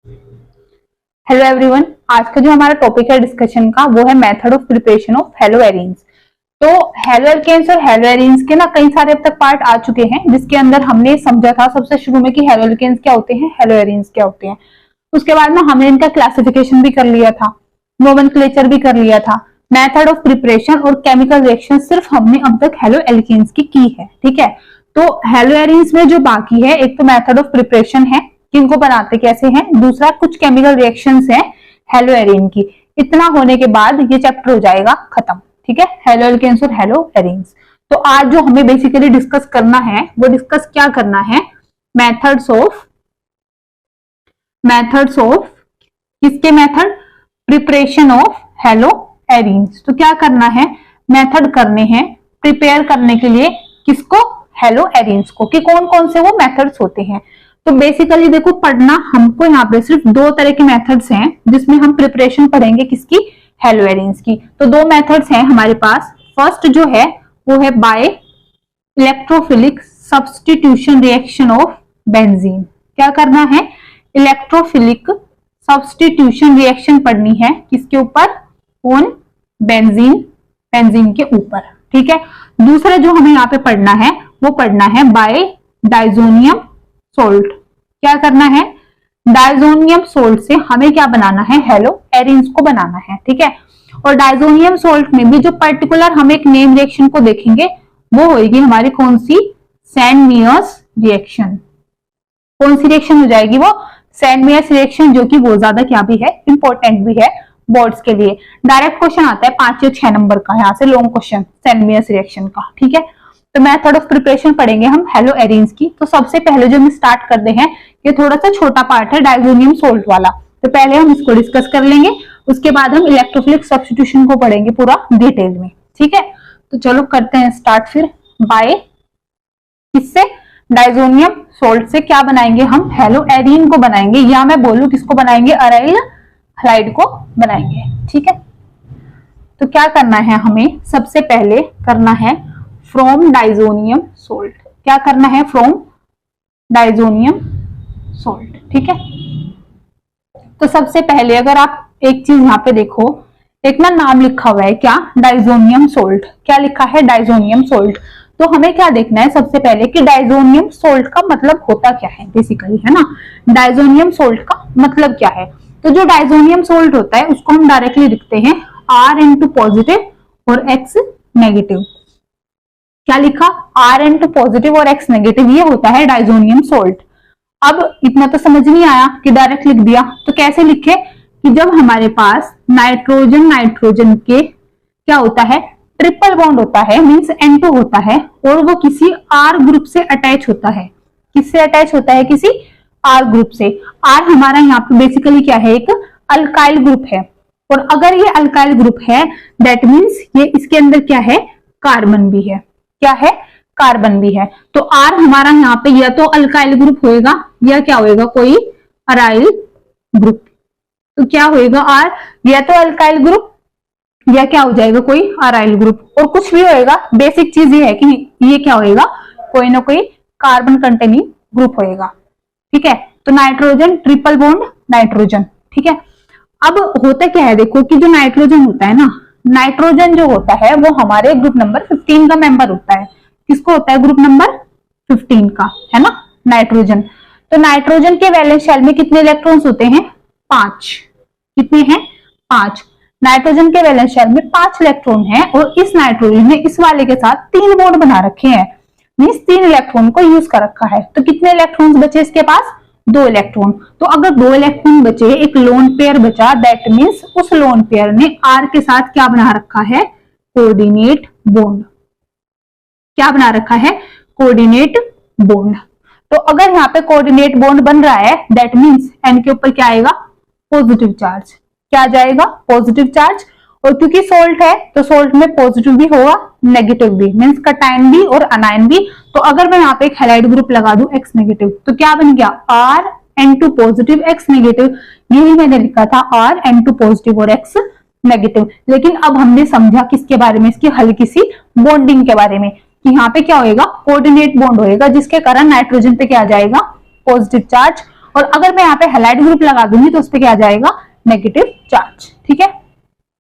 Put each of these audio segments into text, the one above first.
Hello everyone, आज का जो हमारा टॉपिक है डिस्कशन का वो है method of preparation of haloarenes. तो हेलोएल्केन्स और हेलोएरीन्स के ना कई सारे अब तक पार्ट आ चुके हैं, जिसके अंदर हमने समझा था सबसे शुरू में कि हेलोएल्केन्स क्या होते हैं, हेलोएरीन्स क्या होते हैं। उसके बाद में हमने इनका क्लासिफिकेशन भी कर लिया था, नोमेनक्लेचर भी कर लिया था, मेथड ऑफ प्रिपरेशन और केमिकल रिएक्शन सिर्फ हमने अब तक हेलोएल्केन्स की है। ठीक है, तो हेलोएरीन्स में जो बाकी है, एक तो मेथड ऑफ प्रिपरेशन है कि इनको बनाते कैसे हैं, दूसरा कुछ केमिकल रिएक्शंस हैं हेलोएरीन की। इतना होने के बाद ये चैप्टर हो जाएगा खत्म। ठीक है, हेलोएल्केन्स और हेलोएरीन्स। तो आज जो हमें बेसिकली डिस्कस करना है वो डिस्कस क्या करना है, मेथड्स ऑफ किसके मेथड, प्रिपरेशन ऑफ हेलोएरीन्स। तो क्या करना है, मेथड करने हैं प्रिपेयर करने के लिए किसको, हेलोएरीन्स को, कि कौन कौन से वो मेथड्स होते हैं। तो बेसिकली देखो, पढ़ना हमको यहाँ पे सिर्फ दो तरह के मेथड्स हैं जिसमें हम प्रिपरेशन पढ़ेंगे किसकी, हेलोएरीन्स की। तो दो मेथड्स हैं हमारे पास। फर्स्ट जो है वो है by electrophilic substitution reaction of benzene. क्या करना है, इलेक्ट्रोफिलिक सब्स्टिट्यूशन रिएक्शन पढ़नी है किसके ऊपर, कौन, बेंजीन के ऊपर। ठीक है, दूसरा जो हमें यहाँ पे पढ़ना है वो पढ़ना है बाय डाइजोनियम सोल्ट। क्या करना है, डाइजोनियम सोल्ट से हमें क्या बनाना है, हेलोएरीन्स को बनाना है। ठीक है, और डाइजोनियम सोल्ट में भी जो पर्टिकुलर हम एक नेम रिएक्शन को देखेंगे वो होगी हमारी कौन सी, सैंड मेयर्स रिएक्शन। कौन सी रिएक्शन हो जाएगी वो, सैंड मेयर्स रिएक्शन, जो कि बहुत ज्यादा क्या भी है, इंपॉर्टेंट भी है बोर्ड्स के लिए। डायरेक्ट क्वेश्चन आता है 5 या 6 नंबर का, यहाँ से long question Sandmeyer's reaction का। ठीक है, तो मेथड ऑफ प्रिपरेशन पढ़ेंगे हम हेलोएरीन्स की। तो सबसे पहले जो हम स्टार्ट करते हैं, ये थोड़ा सा छोटा पार्ट है डाइजोनियम सोल्ट वाला, तो पहले हम इसको डिस्कस कर लेंगे। उसके बाद हम इलेक्ट्रोफिलिक सब्स्टिट्यूशन को पढ़ेंगे पूरा डिटेल में। ठीक है, तो चलो करते हैं स्टार्ट फिर। बाय किससे, डाइजोनियम सोल्ट से क्या बनाएंगे हम, हेलोएरीन को बनाएंगे, या मैं बोलूं किसको बनाएंगे, अराइल हलाइड को बनाएंगे। ठीक है, तो क्या करना है हमें, सबसे पहले करना है फ्रॉम डाइजोनियम सोल्ट। क्या करना है, फ्रॉम डाइजोनियम सोल्ट। ठीक है, तो सबसे पहले अगर आप एक चीज यहाँ पे देखो, एक ना नाम लिखा हुआ है क्या, डाइजोनियम सोल्ट। क्या लिखा है, डाइजोनियम सोल्ट। तो हमें क्या देखना है सबसे पहले कि डाइजोनियम सोल्ट का मतलब होता क्या है बेसिकली, है ना। डाइजोनियम सोल्ट का मतलब क्या है, तो जो डाइजोनियम सोल्ट होता है उसको हम डायरेक्टली लिखते हैं R पॉजिटिव और X नेगेटिव। क्या लिखा, R पॉजिटिव और X नेगेटिव, ये होता है डाइजोनियम सोल्ट। अब इतना तो समझ नहीं आया कि डायरेक्ट लिख दिया, तो कैसे लिखे, कि जब हमारे पास नाइट्रोजन के क्या होता है, ट्रिपल बॉन्ड होता है, मींस N2 होता है, और वो किसी R ग्रुप से अटैच होता है। किससे अटैच होता है, किसी R ग्रुप से। R हमारा यहाँ पे बेसिकली क्या है, एक अल्काइल ग्रुप है, और अगर ये अल्काइल ग्रुप है दैट मीन्स ये इसके अंदर क्या है, कार्बन भी है। क्या है, कार्बन भी है। तो R हमारा यहाँ पे या तो अल्काइल ग्रुप होएगा या क्या होएगा, कोई अराइल ग्रुप। तो क्या होएगा, R या तो अल्काइल ग्रुप या क्या हो जाएगा, कोई अराइल ग्रुप, और कुछ भी होएगा। बेसिक चीज ये है कि ये क्या होएगा, कोई ना कोई कार्बन कंटेनिंग ग्रुप होएगा। ठीक है, तो नाइट्रोजन ट्रिपल बॉन्ड नाइट्रोजन। ठीक है, अब होता क्या है, देखो कि जो नाइट्रोजन होता है ना, नाइट्रोजन जो होता है वो हमारे ग्रुप नंबर 15 का मेंबर होता है। किसको होता है, ग्रुप नंबर 15 का, है ना, नाइट्रोजन। तो नाइट्रोजन के वैलेंस शेल में कितने इलेक्ट्रॉन्स होते हैं, 5। कितने हैं, 5। नाइट्रोजन के वैलेंस शेल में 5 इलेक्ट्रॉन है, और इस नाइट्रोजन ने इस वाले के साथ 3 बॉन्ड बना रखे हैं, मींस 3 इलेक्ट्रॉन को यूज कर रखा है। तो कितने इलेक्ट्रॉन्स बचे इसके पास, 2 इलेक्ट्रॉन। तो अगर 2 इलेक्ट्रॉन बचे, एक लोन पेयर बचा, दैट मीन्स उस लोन पेयर ने R के साथ क्या बना रखा है, कोऑर्डिनेट बॉन्ड। क्या बना रखा है, कोऑर्डिनेट बॉन्ड। तो अगर यहाँ पे कोऑर्डिनेट बॉन्ड बन रहा है दैट मीन्स N के ऊपर क्या आएगा, पॉजिटिव चार्ज। क्या जाएगा, पॉजिटिव चार्ज। और क्योंकि सोल्ट है तो सोल्ट में पॉजिटिव भी होगा, नेगेटिव भी, मींस कटायन भी और अनायन भी। तो अगर मैं यहाँ पे एक हैलाइड ग्रुप लगा दूं X नेगेटिव, तो क्या बन गया, RN2 पॉजिटिव X नेगेटिव। यही मैंने लिखा था, RN2 पॉजिटिव और X नेगेटिव। लेकिन अब हमने समझा किसके बारे में, इसकी हल्की सी बॉन्डिंग के बारे में, कि यहाँ पे क्या होएगा, कोऑर्डिनेट बॉन्ड होएगा, जिसके कारण नाइट्रोजन पे क्या आ जाएगा, पॉजिटिव चार्ज, और अगर मैं यहाँ पे हैलाइड ग्रुप लगा दूंगी तो उस पर क्या आ जाएगा, नेगेटिव चार्ज। ठीक है,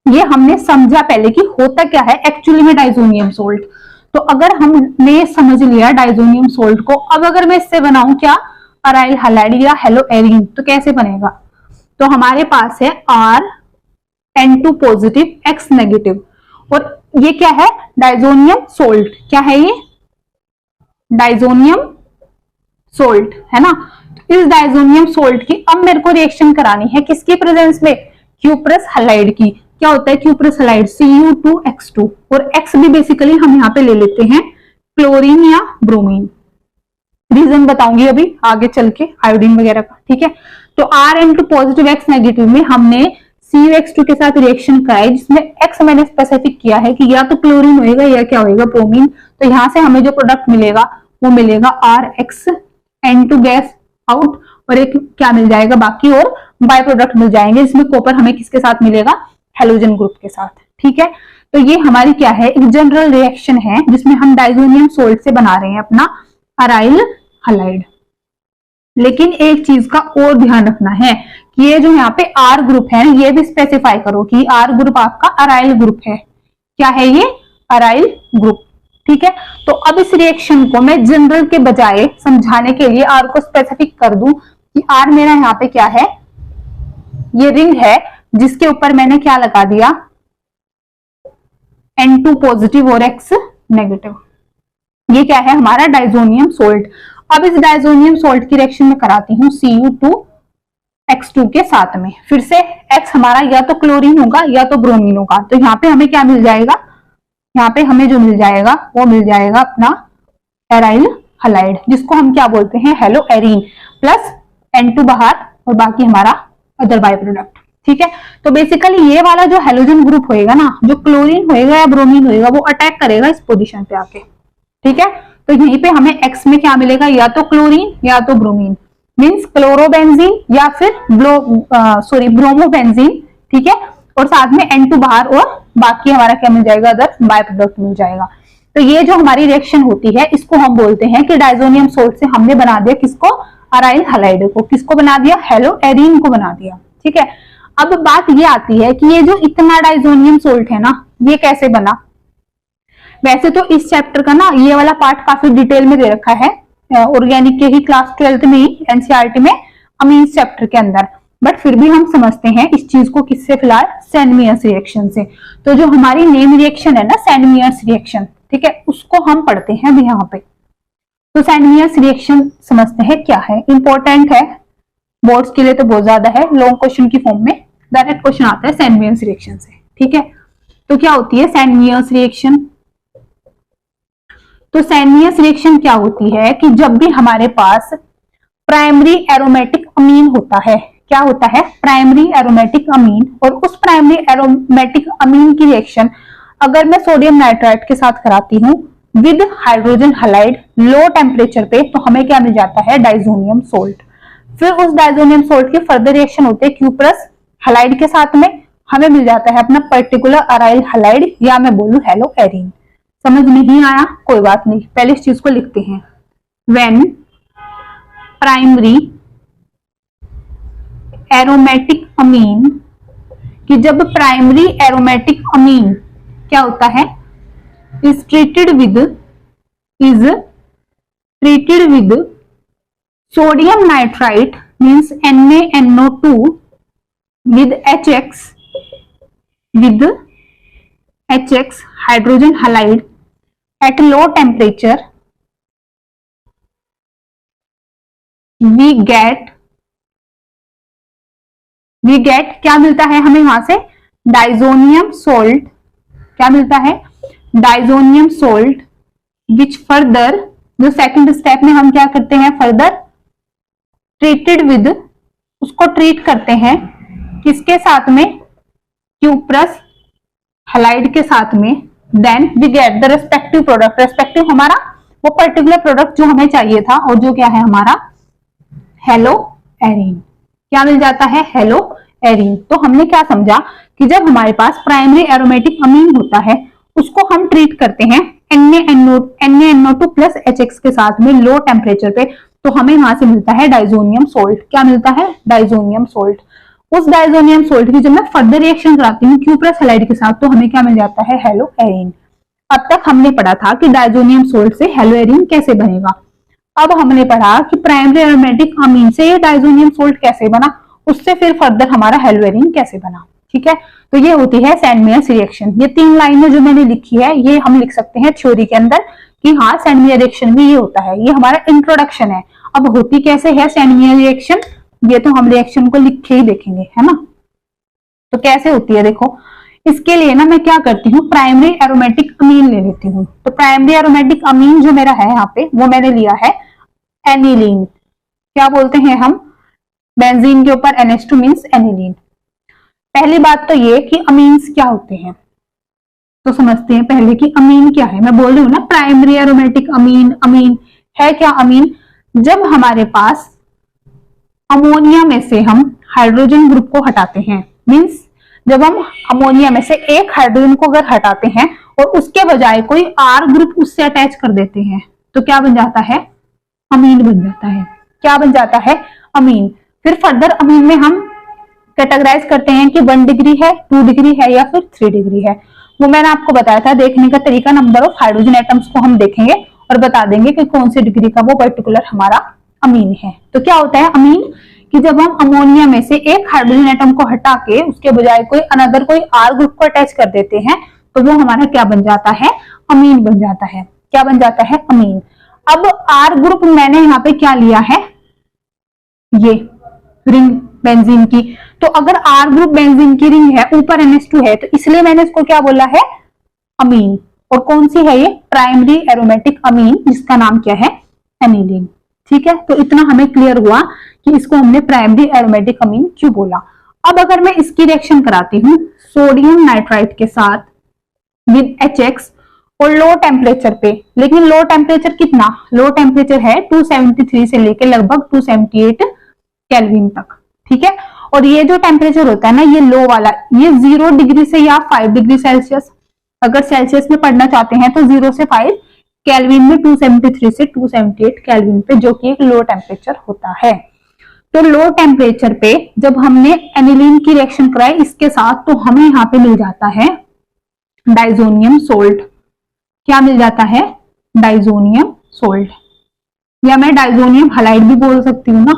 ये हमने समझा पहले कि होता क्या है एक्चुअली में डाइजोनियम सोल्ट। तो अगर हमने समझ लिया डाइजोनियम सोल्ट को, अब अगर मैं इससे बनाऊं क्या, अराइल हैलाइड या हेलोएरीन, तो कैसे बनेगा, तो हमारे पास है Rn2 पॉजिटिव X नेगेटिव, और ये क्या है, डाइजोनियम सोल्ट। क्या है ये, डाइजोनियम सोल्ट है ना। तो इस डाइजोनियम सोल्ट की अब मेरे को रिएक्शन करानी है किसकी प्रेजेंस में, क्यूप्रस हैलाइड की। क्या होता है क्यूप्रस हैलाइड, Cu2X2, और X भी बेसिकली हम यहाँ पे ले लेते हैं क्लोरीन या ब्रोमीन। रीजन बताऊंगी अभी आगे चल के आयोडीन वगैरह का। ठीक है, तो Rn2 पॉजिटिव X नेगेटिव में हमने CuX2 के साथ रिएक्शन कराई, जिसमें X मैंने स्पेसिफिक किया है कि या तो क्लोरीन होएगा या क्या होएगा, ब्रोमीन। तो यहां से हमें जो प्रोडक्ट मिलेगा वो मिलेगा RxN2 गैस आउट, और एक क्या मिल जाएगा बाकी, और बाय प्रोडक्ट मिल जाएंगे, जिसमें कॉपर हमें किसके साथ मिलेगा, हेलोजन ग्रुप के साथ। ठीक है, तो ये हमारी क्या है, एक जनरल रिएक्शन है जिसमें हम डाइजोनियम सोल्ट से बना रहे हैं अपना अराइल हैलाइड। लेकिन एक चीज का और ध्यान रखना है कि ये जो यहाँ पे R ग्रुप है, ये भी स्पेसिफाई करो कि R ग्रुप आपका अराइल ग्रुप है। क्या है ये, अराइल ग्रुप। ठीक है, तो अब इस रिएक्शन को मैं जनरल के बजाय समझाने के लिए R को स्पेसिफिक कर दूं कि R मेरा यहाँ पे क्या है, ये रिंग है जिसके ऊपर मैंने क्या लगा दिया, N2 पॉजिटिव और X नेगेटिव। ये क्या है, हमारा डाइजोनियम सोल्ट। अब इस डाइजोनियम सोल्ट की रिएक्शन में कराती हूँ Cu2X2 के साथ में। फिर से X हमारा या तो क्लोरीन होगा या तो ब्रोमीन होगा। तो यहाँ पे हमें क्या मिल जाएगा, यहाँ पे हमें जो मिल जाएगा वो मिल जाएगा अपना एराइल हैलाइड, जिसको हम क्या बोलते हैं, हेलोएरीन, प्लस N2 बाहर और बाकी हमारा अदर बाय प्रोडक्ट। ठीक है, तो बेसिकली ये वाला जो हेलोजन ग्रुप होएगा ना, जो क्लोरीन होएगा या ब्रोमीन होएगा, वो अटैक करेगा इस पोजीशन पे आके। ठीक है, तो यहीं पे हमें X में क्या मिलेगा, या तो क्लोरीन या तो ब्रोमीन, मींस क्लोरोबेंजीन या फिर ब्रोमोबेंजीन। ठीक है, और साथ में N2 बाहर और बाकी हमारा क्या मिल जाएगा, अदर बाय प्रोडक्ट मिल जाएगा। तो ये जो हमारी रिएक्शन होती है इसको हम बोलते हैं कि डाइजोनियम सोल्ट से हमने बना दिया किसको, अराइल हैलाइड को। किसको बना दिया, हेलोएरीन को बना दिया। ठीक है, अब बात ये आती है कि ये जो इतना डाइजोनियम सोल्ट है ना, ये कैसे बना। वैसे तो इस चैप्टर का ना ये वाला पार्ट काफी डिटेल में दे रखा है ऑर्गेनिक के ही क्लास 12th में ही, एनसीईआरटी में अमीन्स चैप्टर के अंदर, बट फिर भी हम समझते हैं इस चीज को किससे, फिलहाल सैंड-मेयर्स रिएक्शन से। तो जो हमारी नेम रिएक्शन है ना, सैंड-मेयर्स रिएक्शन, ठीक है, उसको हम पढ़ते हैं अभी यहाँ पे। तो सैंड-मेयर्स रिएक्शन समझते हैं क्या है, इंपॉर्टेंट है बोर्ड्स के लिए तो बहुत ज्यादा है, लॉन्ग क्वेश्चन की फॉर्म में डायरेक्ट क्वेश्चन आता है सैंड-मेयर्स रिएक्शन से। ठीक है, तो क्या होती है सैंड-मेयर्स रिएक्शन। तो सैंड-मेयर्स रिएक्शन क्या होती है कि जब भी हमारे पास प्राइमरी एरोमेटिक अमीन होता है, क्या होता है, प्राइमरी एरोमेटिक अमीन, और उस प्राइमरी एरोमेटिक अमीन की रिएक्शन अगर मैं सोडियम नाइट्राइट के साथ कराती हूँ with hydrogen halide low temperature पे, तो हमें क्या मिल जाता है, डाइजोनियम सोल्ट। फिर उस डाइजोनियम सोल्ट की फर्दर रिएक्शन होती है क्यूप्रस हैलाइड के साथ में, हमें मिल जाता है अपना पर्टिकुलर अराइल हैलाइड, या मैं बोलूं हेलोएरीन। समझ नहीं आया कोई बात नहीं, पहले इस चीज को लिखते हैं। व्हेन प्राइमरी एरोमेटिक अमीन, कि जब प्राइमरी एरोमेटिक अमीन क्या होता है, is treated with sodium nitrite means NaNO2 with HX hydrogen halide at low temperature, we get क्या मिलता है हमें वहां से, डाइजोनियम सोल्ट। क्या मिलता है, डाइजोनियम सोल्ट, विच फर्दर, जो सेकंड स्टेप में हम क्या करते हैं, फर्दर ट्रीटेड विद, उसको ट्रीट करते हैं किसके साथ में, क्यूप्रस हैलाइड के साथ में। Then we get the respective product, respective हमारा वो पर्टिकुलर प्रोडक्ट जो हमें चाहिए था, और जो क्या है हमारा हेलोएरीन। क्या मिल जाता है, हेलोएरीन। तो हमने क्या समझा कि जब हमारे पास प्राइमरी एरोमेटिक अमीन होता है उसको हम ट्रीट करते हैं NaNO2 प्लस HX के साथ में लो टेम्परेचर पे, तो हमें यहां से मिलता है डाइजोनियम सोल्ट। क्या मिलता है? Diazonium salt. उस डाइजोनियम सोल्ट की जब मैं फर्दर रिएक्शन कराती हूँ क्यू प्लस हैलाइड के साथ, तो हमें क्या मिल जाता है? Hello arene. अब तक हमने पढ़ा था कि डाइजोनियम सोल्ट से हेलो एरीन कैसे बनेगा। अब हमने पढ़ा कि प्राइमरी एरोमेटिक अमीन से ये डाइजोनियम सोल्ट कैसे बना, उससे फिर फर्दर हमारा हेलो एरीन कैसे बना। ठीक है, तो ये होती है सैंडमेयर्स रिएक्शन। ये 3 लाइनें जो मैंने लिखी है ये हम लिख सकते हैं थ्योरी के अंदर कि हाँ सैंडमेयर रिएक्शन में ये होता है। ये हमारा इंट्रोडक्शन है। अब होती कैसे है सैंडमेयर रिएक्शन, ये तो हम रिएक्शन को लिख के ही देखेंगे, है ना। तो कैसे होती है देखो, इसके लिए ना मैं क्या करती हूँ, प्राइमरी एरोमेटिक अमीन ले लेती हूँ। तो प्राइमरी एरोमेटिक अमीन जो मेरा है यहाँ पे वो मैंने लिया है एनिलीन। क्या बोलते हैं हम? बेंजीन के ऊपर NH2 मीन्स एनिलीन। पहली बात तो ये कि अमीन्स क्या होते हैं, तो समझते हैं पहले कि अमीन क्या है। मैं बोल रही हूँ ना प्राइमरी एरोमेटिक अमीन। अमीन है क्या? अमीन जब हमारे पास अमोनिया में से हम हाइड्रोजन ग्रुप को हटाते हैं, मीन्स जब हम अमोनिया में से एक हाइड्रोजन को अगर हटाते हैं और उसके बजाय कोई R ग्रुप उससे अटैच कर देते हैं, तो क्या बन जाता है? अमीन बन जाता है। क्या बन जाता है? अमीन। फिर फर्दर अमीन में हम कैटेगराइज करते हैं कि 1 डिग्री है, 2 डिग्री है या फिर 3 डिग्री है। वो मैंने आपको बताया था देखने का तरीका, नंबर ऑफ हाइड्रोजन एटम्स को हम देखेंगे और बता देंगे कि कौन सी डिग्री का वो पर्टिकुलर हमारा अमीन है। तो क्या होता है अमीन कि जब हम अमोनिया में से एक हाइड्रोजन एटम को हटा के उसके बजाय कोई अनदर कोई R ग्रुप को अटैच कर देते हैं, तो वो हमारा क्या बन जाता है? अमीन बन जाता है। क्या बन जाता है? अमीन। अब R ग्रुप मैंने यहाँ पे क्या लिया है? ये रिंग बेंजीन की। तो अगर R ग्रुप बेंजीन की रिंग है, ऊपर NH2 है, तो इसलिए मैंने इसको क्या बोला है? अमीन। और कौन सी है ये? प्राइमरी एरोमेटिक अमीन, जिसका नाम क्या है? एनिलीन। ठीक है, तो इतना हमें क्लियर हुआ कि इसको हमने प्राइमरी एरोमेटिक अमीन क्यों बोला। अब अगर मैं इसकी रिएक्शन कराती हूँ सोडियम नाइट्राइट के साथ विद HX और लो टेम्परेचर पे, लेकिन लो टेम्परेचर कितना? लो टेम्परेचर है 273 से लेकर लगभग 278 केल्विन तक। ठीक है, और ये जो टेम्परेचर होता है ना, ये लो वाला, ये 0 डिग्री से या 5 डिग्री सेल्सियस, अगर सेल्सियस में पढ़ना चाहते हैं तो 0 से 5, केल्विन में 273 से 278 केल्विन पे, जो कि एक लो टेम्परेचर होता है। तो लो टेम्परेचर पे जब हमने एनिलीन की रिएक्शन कराई इसके साथ, तो हमें यहाँ पे मिल जाता है डाइजोनियम सोल्ट। क्या मिल जाता है? डाइजोनियम सोल्ट, या मैं डाइजोनियम हलाइड भी बोल सकती हूँ ना,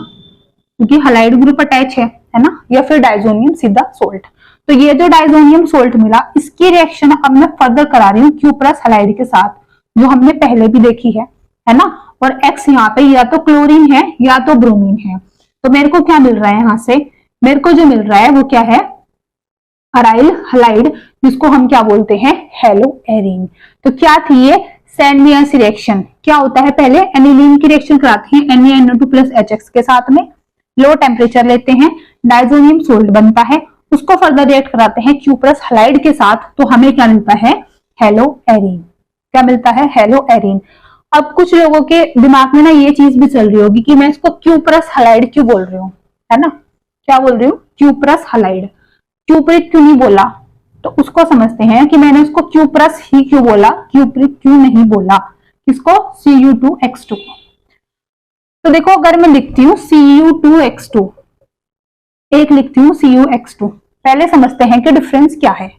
क्योंकि हलाइड ग्रुप अटैच है ना, या फिर डाइजोनियम सीधा सोल्ट। तो ये जो डाइजोनियम सोल्ट मिला, इसकी रिएक्शन अब मैं फर्दर करा रही हूँ क्यू प्लस हलाइड के साथ, जो हमने पहले भी देखी है ना। और X यहाँ पे या तो क्लोरीन है या तो ब्रोमीन है। तो मेरे को क्या मिल रहा है यहाँ से? मेरे को जो मिल रहा है वो क्या है? अराइल हलाइड, जिसको हम क्या बोलते हैं? Hello arene. तो क्या थी ये? सैंडमेयर्स रिएक्शन। क्या होता है? पहले एनिलीन की रिएक्शन कराते हैं NaNO2 प्लस HX के साथ में, लो टेम्परेचर लेते हैं, डाइजोनियम सोल्ट बनता है, उसको फर्दर रिएक्ट कराते हैं क्यू प्लस हलाइड के साथ, तो हमें क्या मिलता है? Hello arene. क्या मिलता है? Hello arene. अब कुछ लोगों के दिमाग में ना ये चीज भी चल रही होगी कि मैं इसको क्यू प्लस हलाइड क्यों बोल रही हूँ, है ना। क्या बोल रही हूँ? Q plus halide. क्यूप्रिक क्यों नहीं बोला? तो उसको समझते हैं कि मैंने उसको क्यूप्रस ही क्यों बोला, क्यूप्रिक क्यों नहीं बोला। किसको? Cu2X2। तो देखो अगर मैं लिखती हूँ Cu2X2, एक लिखती हूँ CuX2, पहले समझते हैं कि डिफरेंस क्या है।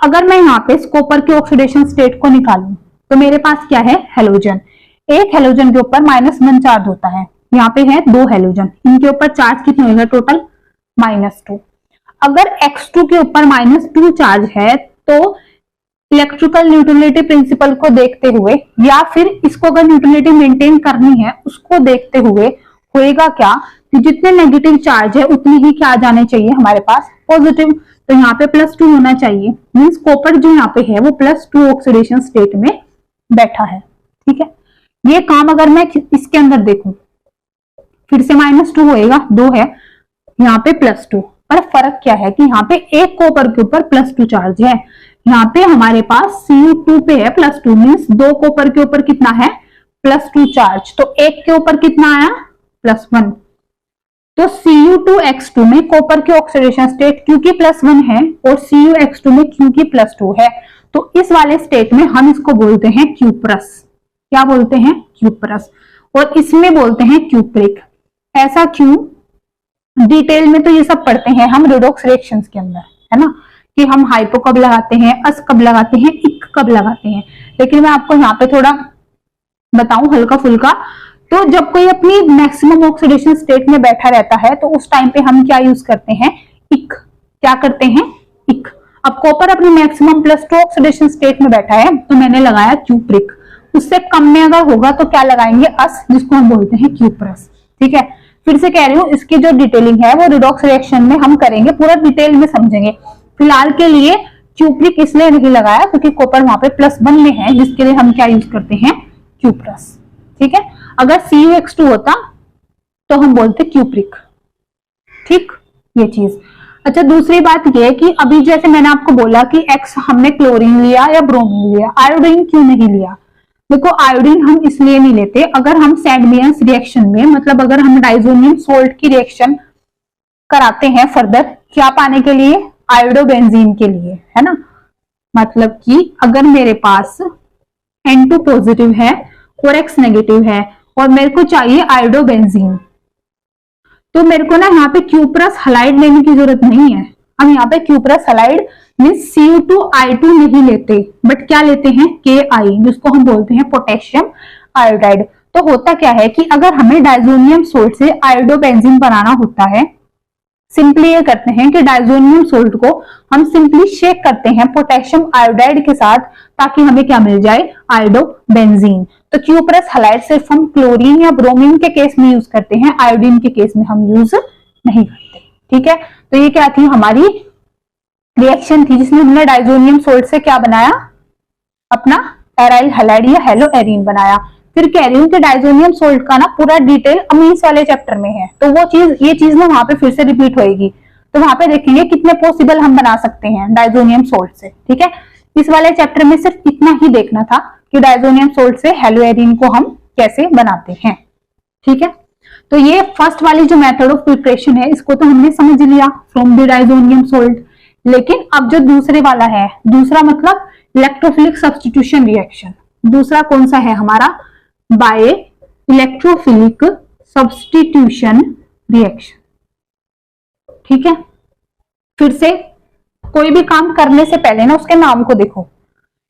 अगर मैं यहाँ पे कॉपर के ऑक्सीडेशन स्टेट को निकालूं तो मेरे पास क्या है? हेलोजन। एक हेलोजन के ऊपर -1 चार्ज होता है, यहाँ पे है 2 हेलोजन, इनके ऊपर चार्ज कितना होगा टोटल? -2। अगर X2 के ऊपर -2 चार्ज है तो इलेक्ट्रिकल न्यूट्रलिटी प्रिंसिपल को देखते हुए, या फिर इसको अगर न्यूट्रलिटी मेंटेन करनी है उसको देखते हुए, होएगा क्या कि जितने नेगेटिव चार्ज है उतने ही क्या जाने चाहिए हमारे पास? पॉजिटिव। तो यहाँ पे +2 होना चाहिए, मीन्स कॉपर जो यहाँ पे है वो +2 ऑक्सीडेशन स्टेट में बैठा है। ठीक है, ये काम अगर मैं इसके अंदर देखूं, फिर से -2 होएगा, 2 है, यहाँ पे +2, पर फर्क क्या है कि यहाँ पे एक कॉपर के ऊपर +2 चार्ज है, यहाँ पे हमारे पास Cu2 पे है +2, मीन्स 2 कॉपर के ऊपर कितना है? +2 चार्ज। तो एक के ऊपर कितना आया? +1। तो Cu2X2 में कॉपर के ऑक्सीडेशन स्टेट क्योंकि +1 है और CuX2 में क्योंकि +2 है, तो इस वाले स्टेट में हम इसको बोलते हैं क्यूप्रस। क्या बोलते हैं? क्यूप्रस। और इसमें बोलते हैं क्यूप्रिक। ऐसा क्यों? डिटेल में तो ये सब पढ़ते हैं हम रिडॉक्स रिएक्शंस के अंदर, है ना, कि हम हाइपो कब लगाते हैं, अस कब लगाते हैं, इक कब लगाते हैं। लेकिन मैं आपको यहाँ पे थोड़ा बताऊं हल्का फुल्का, तो जब कोई अपनी मैक्सिमम ऑक्सीडेशन स्टेट में बैठा रहता है तो उस टाइम पे हम क्या यूज करते हैं, इक। क्या करते हैं, इक। अब कॉपर अपनी मैक्सिमम +2 ऑक्सीडेशन स्टेट में बैठा है तो मैंने लगाया क्यूप्रिक। उससे कम में अगर होगा तो क्या लगाएंगे, अस, जिसको हम बोलते हैं क्यूप्रस। ठीक है, फिर से कह रही हूँ, इसकी जो डिटेलिंग है वो रिडॉक्स रिएक्शन में हम करेंगे, पूरा डिटेल में समझेंगे। फिलहाल के लिए क्यूप्रिक इसलिए नहीं लगाया क्योंकि कॉपर वहां पे +1 में है, जिसके लिए हम क्या यूज करते हैं, क्यूप्रस। ठीक है, अगर CuX2 होता तो हम बोलते क्यूप्रिक। ठीक, ये चीज। अच्छा, दूसरी बात ये कि अभी जैसे मैंने आपको बोला कि X हमने क्लोरीन लिया या ब्रोमीन लिया, आयोडीन क्यों नहीं लिया? देखो, आयोडीन हम इसलिए नहीं लेते, अगर हम सैंडमियर्स रिएक्शन में, मतलब अगर हम डाइजोनियम सोल्ट की रिएक्शन कराते हैं फर्दर, क्या पाने के लिए, आयोडोबेंजीन के लिए, है ना। मतलब कि अगर मेरे पास N2 पॉजिटिव है और X नेगेटिव है और मेरे को चाहिए आयोडोबेंजीन, तो मेरे को ना यहाँ पे क्यूप्रस हलाइड लेने की जरूरत नहीं है। हम यहाँ पे क्यूप्रस हलाइड मीन्स Cu2I2 नहीं लेते, बट क्या लेते हैं, Ki, जिसको हम बोलते हैं पोटेशियम आयोडाइड। तो होता क्या है कि अगर हमें डाइजोनियम सोल्ट से आयोडोबेंजीन बनाना होता है, सिंपली ये करते हैं कि डाइजोनियम सोल्ट को हम सिंपली शेक करते हैं पोटेशियम आयोडाइड के साथ, ताकि हमें क्या मिल जाए, आयोडोबेंजीन। तो क्यूप्रस हलाइड सिर्फ हम क्लोरीन या ब्रोमीन के केस में यूज करते हैं, आयोडीन के केस में हम यूज नहीं करते। ठीक है, तो ये क्या थी, हमारी रिएक्शन थी जिसमें हमने डाइजोनियम सोल्ट से क्या बनाया, अपना एराइल हैलाइड या हेलो एरीन बनाया। फिर कह रही हूँ कि डाइजोनियम सोल्ट का ना पूरा डिटेल अमीन्स वाले चैप्टर में है, तो वो चीज, ये चीज ना वहां पे फिर से रिपीट होएगी, तो वहां पे देखेंगे कितने पॉसिबल हम बना सकते हैं डाइजोनियम सोल्ट से। ठीक है, इस वाले चैप्टर में सिर्फ इतना ही देखना था कि डाइजोनियम सोल्ट से हेलो एरीन को हम कैसे बनाते हैं। ठीक है, तो ये फर्स्ट वाली जो मेथड ऑफ प्रिपरेशन है, इसको तो हमने समझ लिया, फ्रॉम द डाइजोनियम सोल्ट। लेकिन अब जो दूसरे वाला है, दूसरा मतलब इलेक्ट्रोफिलिक सब्स्टिट्यूशन रिएक्शन, दूसरा कौन सा है हमारा, बाय इलेक्ट्रोफिलिक सब्स्टिट्यूशन रिएक्शन। ठीक है, फिर से कोई भी काम करने से पहले ना उसके नाम को देखो,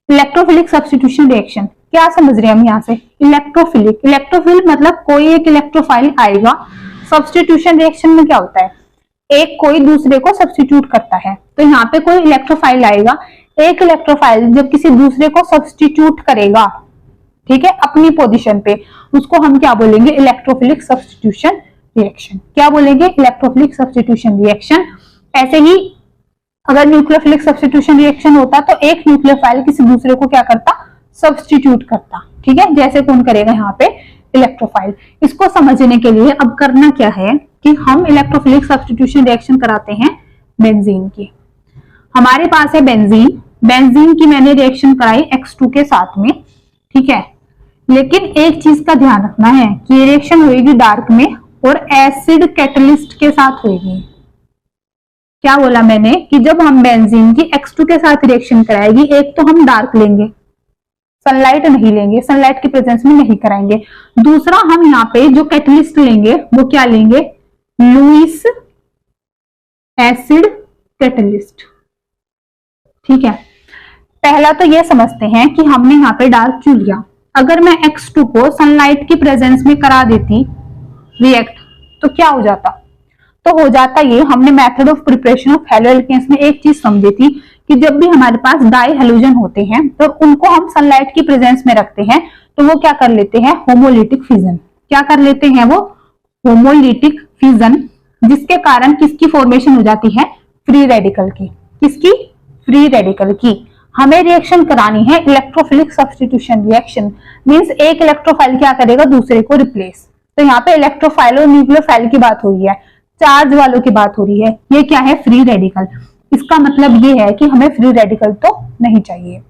इलेक्ट्रोफिलिक सब्स्टिट्यूशन रिएक्शन। क्या समझ रहे हैं हम यहाँ से, इलेक्ट्रोफिलिक, इलेक्ट्रोफिल मतलब कोई एक इलेक्ट्रोफाइल आएगा। सब्स्टिट्यूशन रिएक्शन में क्या होता है, एक कोई दूसरे को सब्स्टिट्यूट करता है, तो यहाँ पे कोई इलेक्ट्रोफाइल आएगा, एक इलेक्ट्रोफाइल जब किसी दूसरे को सब्स्टिट्यूट करेगा, ठीक है, अपनी पोजीशन पे, उसको हम क्या बोलेंगे, इलेक्ट्रोफिलिक सब्स्टिट्यूशन रिएक्शन। क्या बोलेंगे, इलेक्ट्रोफिलिक सब्स्टिट्यूशन रिएक्शन। ऐसे ही अगर न्यूक्लियोफिलिक सब्स्टिट्यूशन रिएक्शन होता तो एक न्यूक्लियोफाइल किसी दूसरे को क्या करता, सब्स्टिट्यूट करता। ठीक है, जैसे कौन करेगा यहाँ पे, इलेक्ट्रोफाइल। इसको समझने के लिए अब करना क्या है कि हम इलेक्ट्रोफिलिक सब्स्टिट्यूशन रिएक्शन कराते हैं बेंजीन की। हमारे पास है बेंजीन, बेंजीन की मैंने रिएक्शन कराई X2 के साथ में। ठीक है, लेकिन एक चीज का ध्यान रखना है कि ये रिएक्शन होगी डार्क में और एसिड कैटलिस्ट के साथ होगी। क्या बोला मैंने कि जब हम बेंजीन की X2 के साथ रिएक्शन कराएगी, एक तो हम डार्क लेंगे, सनलाइट नहीं लेंगे, सनलाइट की प्रेजेंस में नहीं कराएंगे। दूसरा हम यहाँ पे जो कैटलिस्ट लेंगे वो क्या लेंगे, लुईस एसिड कैटलिस्ट। ठीक है, पहला तो ये समझते हैं कि हमने यहाँ पे डार्क क्यों लिया। अगर मैं X2 को सनलाइट की प्रेजेंस में करा देती रिएक्ट, तो क्या हो जाता, तो हो जाता ये, हमने method of preparation of haloalkanes में एक चीज समझी थी कि जब भी हमारे पास डाई हेलोजन होते हैं तो उनको हम सनलाइट की प्रेजेंस में रखते हैं, तो वो क्या कर लेते हैं, होमोलिटिक फिजन। क्या कर लेते हैं वो, होमोलिटिक फिजन, जिसके कारण किसकी फॉर्मेशन हो जाती है, फ्री रेडिकल की। किसकी, फ्री रेडिकल की। हमें रिएक्शन करानी है इलेक्ट्रोफिलिक सब्स्टिट्यूशन रिएक्शन, मींस एक इलेक्ट्रोफाइल क्या करेगा, दूसरे को रिप्लेस। तो यहाँ पे इलेक्ट्रोफाइल और न्यूक्लियोफाइल की बात हो रही है, चार्ज वालों की बात हो रही है। ये क्या है, फ्री रेडिकल। इसका मतलब ये है कि हमें फ्री रेडिकल तो नहीं चाहिए।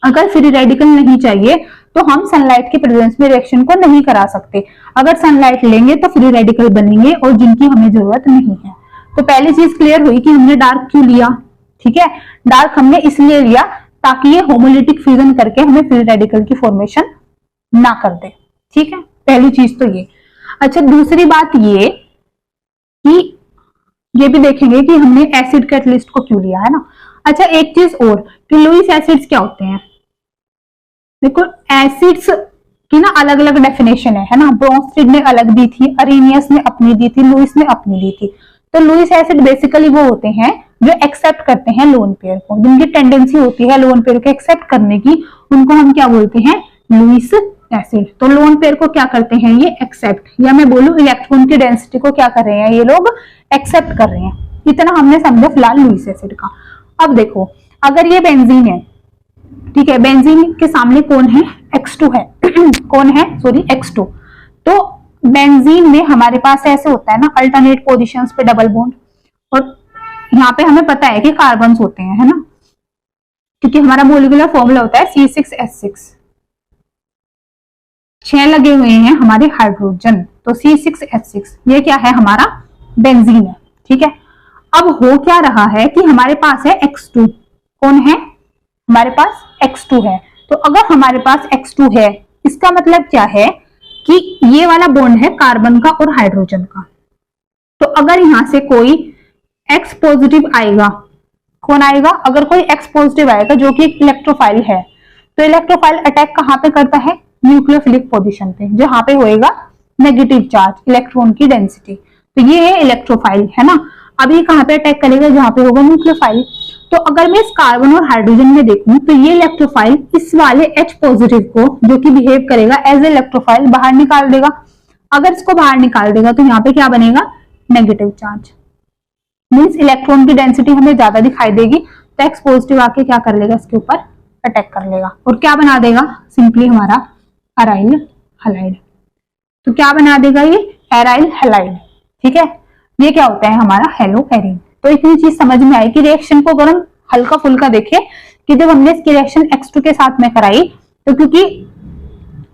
अगर फ्री रेडिकल नहीं चाहिए तो हम सनलाइट के प्रेजेंस में रिएक्शन को नहीं करा सकते। अगर सनलाइट लेंगे तो फ्री रेडिकल बनेंगे और जिनकी हमें जरूरत नहीं है। तो पहली चीज क्लियर हुई कि हमने डार्क क्यों लिया। ठीक है, डार्क हमने इसलिए लिया ताकि ये होमोलिटिक फ्यूजन करके हमें फ्री रेडिकल की फॉर्मेशन ना कर दे। ठीक है, पहली चीज तो ये। अच्छा, दूसरी बात ये कि ये भी देखेंगे कि हमने एसिड कैटलिस्ट को क्यों लिया है ना। अच्छा, एक चीज और कि लुईस एसिड्स क्या होते हैं। देखो, एसिड्स की ना अलग अलग डेफिनेशन है ना। ब्रोंस्टेड ने अलग दी थी, अरेनियस ने अपनी दी थी, लुईस ने अपनी दी थी। तो लुईस एसिड बेसिकली वो होते हैं जो एक्सेप्ट करते हैं लोन पेयर को, जिनकी टेंडेंसी होती है लोन पेयर को एक्सेप्ट करने की, उनको हम क्या बोलते हैं, लुईस एसिड। तो लोन पेयर को क्या करते हैं ये एक्सेप्ट, या मैं बोलूं इलेक्ट्रॉन की डेंसिटी को क्या कर रहे हैं ये लोग, एक्सेप्ट कर रहे हैं। इतना हमने समझा फिलहाल लुईस एसिड का। अब देखो, अगर ये बेंजीन है, ठीक है, बेंजीन के सामने कौन है, X2 है कौन है, सॉरी X2। तो बेंजीन में हमारे पास ऐसे होता है ना अल्टरनेट पोजीशंस पे डबल बॉन्ड, और यहाँ पे हमें पता है कि कार्बन्स होते हैं, है ना, क्योंकि हमारा मोलिकुलर फॉर्मूला होता है C6H6। 6 लगे हुए हैं हमारे हाइड्रोजन, तो C6H6 ये क्या है, हमारा बेंजीन है, ठीक है। अब हो क्या रहा है कि हमारे पास है X2, कौन है, हमारे पास X2 है। तो अगर हमारे पास X2 है, इसका मतलब क्या है कि ये वाला बॉन्ड है कार्बन का और हाइड्रोजन का। तो अगर यहां से कोई X पॉजिटिव आएगा, कौन आएगा, अगर कोई X पॉजिटिव आएगा जो कि इलेक्ट्रोफाइल है, तो इलेक्ट्रोफाइल अटैक कहां पे करता है, न्यूक्लियोफिलिक पोजीशन पे, जहां पे होएगा नेगेटिव चार्ज, इलेक्ट्रॉन की डेंसिटी। तो ये है इलेक्ट्रोफाइल, है ना। अब ये कहां पे अटैक करेगा, जहां पे होगा न्यूक्लियोफाइल। तो अगर मैं इस कार्बन और हाइड्रोजन में देखूं तो ये इलेक्ट्रोफाइल इस वाले H पॉजिटिव को, जो कि बिहेव करेगा एज ए इलेक्ट्रोफाइल, बाहर निकाल देगा। अगर इसको बाहर निकाल देगा तो यहाँ पे क्या बनेगा, नेगेटिव चार्ज, मीन्स इलेक्ट्रॉन की डेंसिटी हमें ज्यादा दिखाई देगी। तो X पॉजिटिव आके क्या कर लेगा, इसके ऊपर अटैक कर लेगा और क्या बना देगा, सिंपली हमारा एराइल हैलाइड। तो क्या बना देगा ये, एराइल हैलाइड, ठीक है। ये क्या होता है, हमारा हेलो एरीन। तो इतनी चीज समझ में आई कि रिएक्शन को अगर हम हल्का फुल्का देखें, कि जब हमने इसकी रिएक्शन X2 के साथ में कराई, तो क्योंकि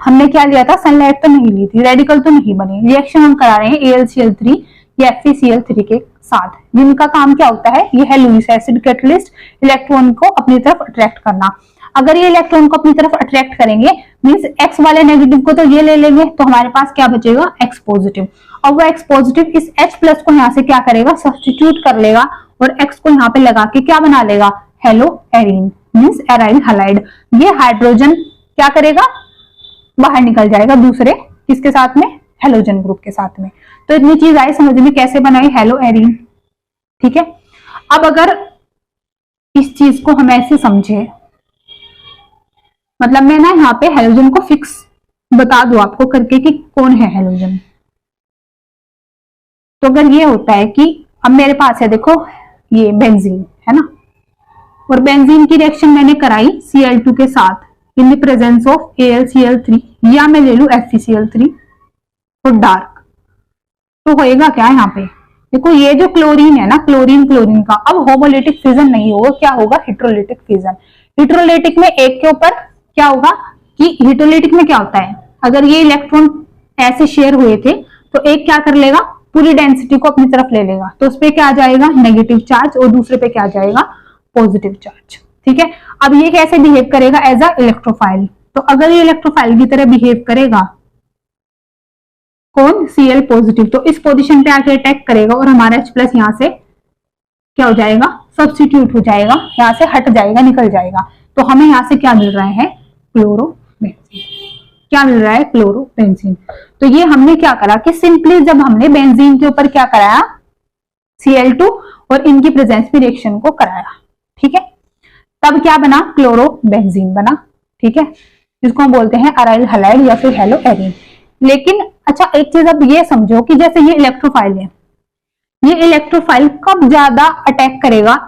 हमने क्या लिया था, सनलाइट तो नहीं ली थी, रेडिकल तो नहीं बनी, रिएक्शन हम करा रहे हैं AlCl3 या FeCl3 के साथ, जिनका काम क्या होता है, ये है लुईस एसिड कैटलिस्ट, इलेक्ट्रॉन को अपनी तरफ अट्रैक्ट करना। अगर ये इलेक्ट्रॉन को अपनी तरफ अट्रैक्ट करेंगे, मींस X वाले नेगेटिव को तो ये ले लेंगे, तो हमारे पास क्या बचेगा, X पॉजिटिव। और वो X पॉजिटिव इस H प्लस को यहाँ से क्या करेगा, सब्स्टिट्यूट कर लेगा और X को यहाँ पे लगा के क्या बना लेगा, hello arene, means aryl halide. ये हाइड्रोजन क्या करेगा, बाहर निकल जाएगा दूसरे किसके साथ में, हेलोजन ग्रुप के साथ में। तो इतनी चीज आई समझ में, कैसे बनाई हेलो एरीन, ठीक है। अब अगर इस चीज को हम ऐसे समझे, मतलब मैं ना यहाँ पे हेलोजन को फिक्स बता दूं आपको करके कि कौन है हेलोजन। तो अगर ये होता है कि अब मेरे पास है, देखो ये बेंजीन है ना, और बेंजीन की रिएक्शन मैंने कराई Cl2 के साथ in the presence of AlCl3, या मैं ले लू FeCl3 और डार्क। तो होएगा क्या यहाँ पे, देखो ये जो क्लोरीन है ना, क्लोरीन क्लोरीन का अब होमोलिटिक फिजन नहीं होगा, क्या होगा, हेट्रोलिटिक फिजन। हेट्रोलिटिक में एक के ऊपर क्या होगा कि हेट्रोलिटिक में क्या होता है, अगर ये इलेक्ट्रॉन ऐसे शेयर हुए थे तो एक क्या कर लेगा, पूरी डेंसिटी को अपनी तरफ ले लेगा, तो उस पर क्या आ जाएगा, नेगेटिव चार्ज, और दूसरे पे क्या आ जाएगा, पॉजिटिव चार्ज, ठीक है। अब ये कैसे बिहेव करेगा, एज अ इलेक्ट्रोफाइल। तो अगर ये इलेक्ट्रोफाइल की तरह बिहेव करेगा, कौन, Cl पॉजिटिव, तो इस पोजीशन पे आके अटैक करेगा और हमारा H प्लस यहाँ से क्या हो जाएगा, सब्स्टिट्यूट हो जाएगा, यहाँ से हट जाएगा, निकल जाएगा। तो हमें यहाँ से क्या मिल रहा है, क्लोरोबेंजीन। क्या मिल रहा है, क्लोरोबेंजीन। तो ये हमने क्या करा कि सिंपली जब हमने बेंजीन के ऊपर क्या कराया, Cl2 और इनकी प्रेजेंस में रिएक्शन को कराया, ठीक है, तब क्या बना, क्लोरोबेंजीन बना, ठीक है, जिसको हम बोलते हैं एराइल हैलाइड या फिर हेलो एरीन। लेकिन अच्छा एक चीज अब ये समझो कि जैसे ये इलेक्ट्रोफाइल है, ये इलेक्ट्रोफाइल कब ज्यादा अटैक करेगा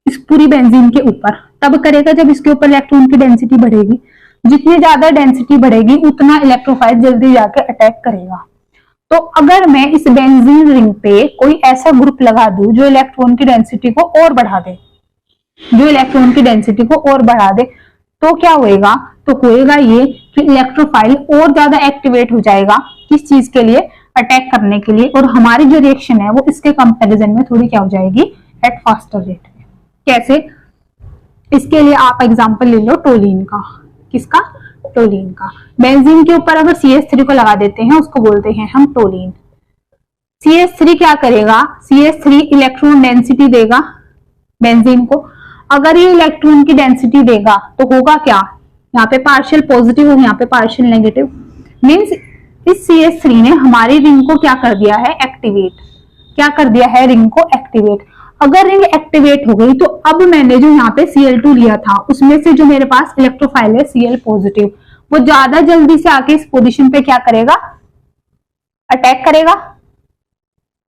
इस पूरी बेंजीन के ऊपर, तब करेगा जब इसके ऊपर इलेक्ट्रॉन की डेंसिटी बढ़ेगी। जितनी ज्यादा डेंसिटी बढ़ेगी उतना इलेक्ट्रोफाइल जल्दी जाके अटैक करेगा। तो अगर मैं इस बेंजीन रिंग पे कोई ऐसा ग्रुप लगा दूं जो इलेक्ट्रॉन की डेंसिटी को और बढ़ा दे, जो इलेक्ट्रॉन की डेंसिटी को और बढ़ा दे, तो क्या होएगा, तो होएगा ये कि इलेक्ट्रोफाइल और ज्यादा एक्टिवेट हो जाएगा किस चीज के लिए, अटैक करने के लिए, और हमारी जो रिएक्शन है वो इसके कंपैरिजन में थोड़ी क्या हो जाएगी, एट फास्टर रेट में। कैसे, इसके लिए आप एग्जांपल ले लो टोलिन का, किसका, टोलीन का। बेंजीन के ऊपर अगर CH3 को लगा देते हैं उसको बोलते हैं हम टोलीन। CH3 क्या करेगा, CH3 इलेक्ट्रॉन डेंसिटी देगा बेंजीन को। अगर ये इलेक्ट्रॉन की डेंसिटी देगा तो होगा क्या, यहाँ पे पार्शियल पॉजिटिव और यहाँ पे पार्शियल नेगेटिव। मींस इस CH3 ने हमारी रिंग को क्या कर दिया है, एक्टिवेट। क्या कर दिया है, रिंग को एक्टिवेट। अगर रिंग एक्टिवेट हो गई तो अब मैंने जो यहाँ पे Cl2 लिया था उसमें से जो मेरे पास इलेक्ट्रोफाइल है Cl पॉजिटिव, वो ज्यादा जल्दी से आके इस पोजीशन पे क्या करेगा, अटैक करेगा।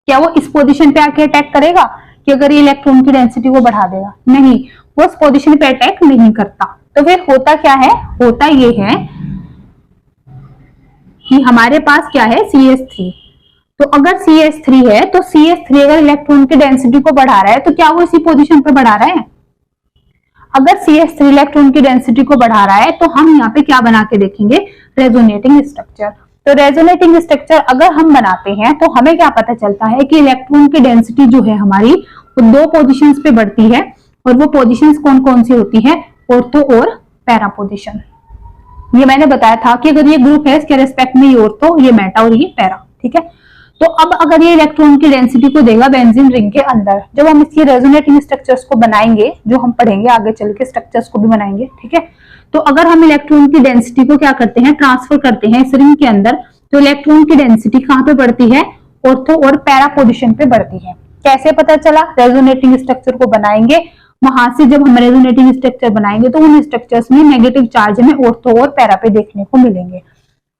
क्या वो इस पोजीशन पे आके अटैक करेगा कि अगर ये इलेक्ट्रॉन की डेंसिटी को बढ़ा देगा? नहीं, वो उस पोजीशन पे अटैक नहीं करता। तो फिर होता क्या है, होता ये है कि हमारे पास क्या है, CH3। तो अगर CH3 है तो CH3 अगर इलेक्ट्रॉन की डेंसिटी को बढ़ा रहा है तो क्या वो इसी पोजीशन पे बढ़ा रहा है? अगर CH3 इलेक्ट्रॉन की डेंसिटी को बढ़ा रहा है तो हम यहाँ पे क्या बना के देखेंगे, रेजोनेटिंग स्ट्रक्चर। तो रेजोनेटिंग स्ट्रक्चर अगर हम बनाते हैं तो हमें क्या पता चलता है कि इलेक्ट्रॉन की डेंसिटी जो है हमारी वो दो पोजीशंस पे बढ़ती है। और वो पोजीशंस कौन कौन सी होती है, ऑर्थो और पैरा पोजीशन। ये मैंने बताया था कि अगर ये ग्रुप है इसके रेस्पेक्ट में ये ऑर्थो, ये मेटा और ये पैरा। ठीक है, तो अब अगर ये इलेक्ट्रॉन की डेंसिटी को देगा बेंजीन रिंग के अंदर, जब हम इसकी रेजोनेटिंग स्ट्रक्चर्स को बनाएंगे, जो हम पढ़ेंगे आगे चल के स्ट्रक्चर्स को भी बनाएंगे, ठीक है, तो अगर हम इलेक्ट्रॉन की डेंसिटी को क्या करते हैं, ट्रांसफर करते हैं इस रिंग के अंदर, तो इलेक्ट्रॉन की डेंसिटी कहाँ पे बढ़ती है, ऑर्थो और पैरा पोजिशन पे बढ़ती है। कैसे पता चला, रेजोनेटिंग स्ट्रक्चर को बनाएंगे, वहां से जब हम रेजोनेटिंग स्ट्रक्चर बनाएंगे तो उन स्ट्रक्चर्स में नेगेटिव चार्ज हमें ऑर्थो और पैरा पे देखने को मिलेंगे।